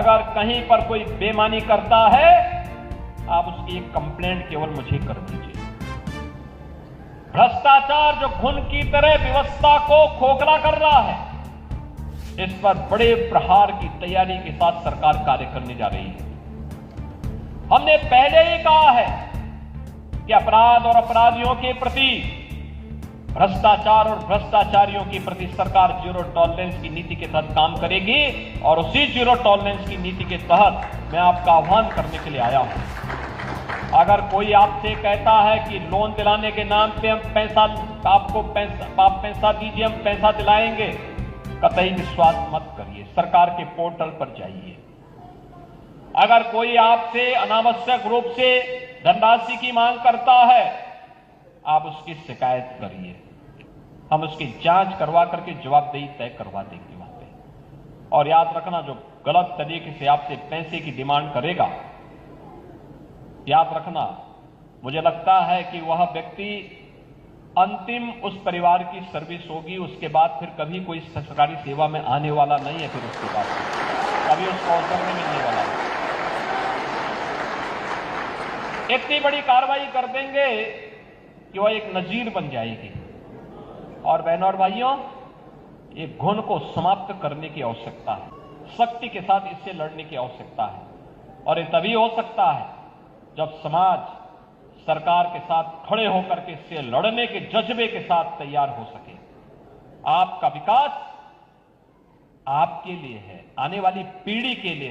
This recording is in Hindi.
अगर कहीं पर कोई बेईमानी करता है, आप उसकी एक कंप्लेंट केवल मुझे कर दीजिए। भ्रष्टाचार जो घुन की तरह व्यवस्था को खोखला कर रहा है, इस पर बड़े प्रहार की तैयारी के साथ सरकार कार्य करने जा रही है। हमने पहले ही कहा है कि अपराध और अपराधियों के प्रति, भ्रष्टाचार और भ्रष्टाचारियों के प्रति सरकार जीरो टॉलरेंस की नीति के तहत काम करेगी और उसी जीरो टॉलरेंस की नीति के तहत मैं आपका आह्वान करने के लिए आया हूं। अगर कोई आपसे कहता है कि लोन दिलाने के नाम पे हम आप पैसा दीजिए, हम पैसा दिलाएंगे, कतई विश्वास मत करिए। सरकार के पोर्टल पर जाइए। अगर कोई आपसे अनावश्यक रूप से धनराशि की मांग करता है, आप उसकी शिकायत करिए। हम उसकी जांच करवा करके जवाबदेही तय करवा देंगे वहां पे। और याद रखना, जो गलत तरीके से आपसे पैसे की डिमांड करेगा, याद रखना, मुझे लगता है कि वह व्यक्ति अंतिम उस परिवार की सर्विस होगी, उसके बाद फिर कभी कोई सरकारी सेवा में आने वाला नहीं है। फिर उसके बाद कभी उसको अवसर नहीं मिलने वाला है। इतनी बड़ी कार्रवाई कर देंगे कि वह एक नजीर बन जाएगी। और बहनों और भाइयों, ये घुन को समाप्त करने की आवश्यकता है, सख्ती के साथ इससे लड़ने की आवश्यकता है। और ये तभी हो सकता है जब समाज सरकार के साथ खड़े होकर के इससे लड़ने के जज्बे के साथ तैयार हो सके। आपका विकास आपके लिए है, आने वाली पीढ़ी के लिए।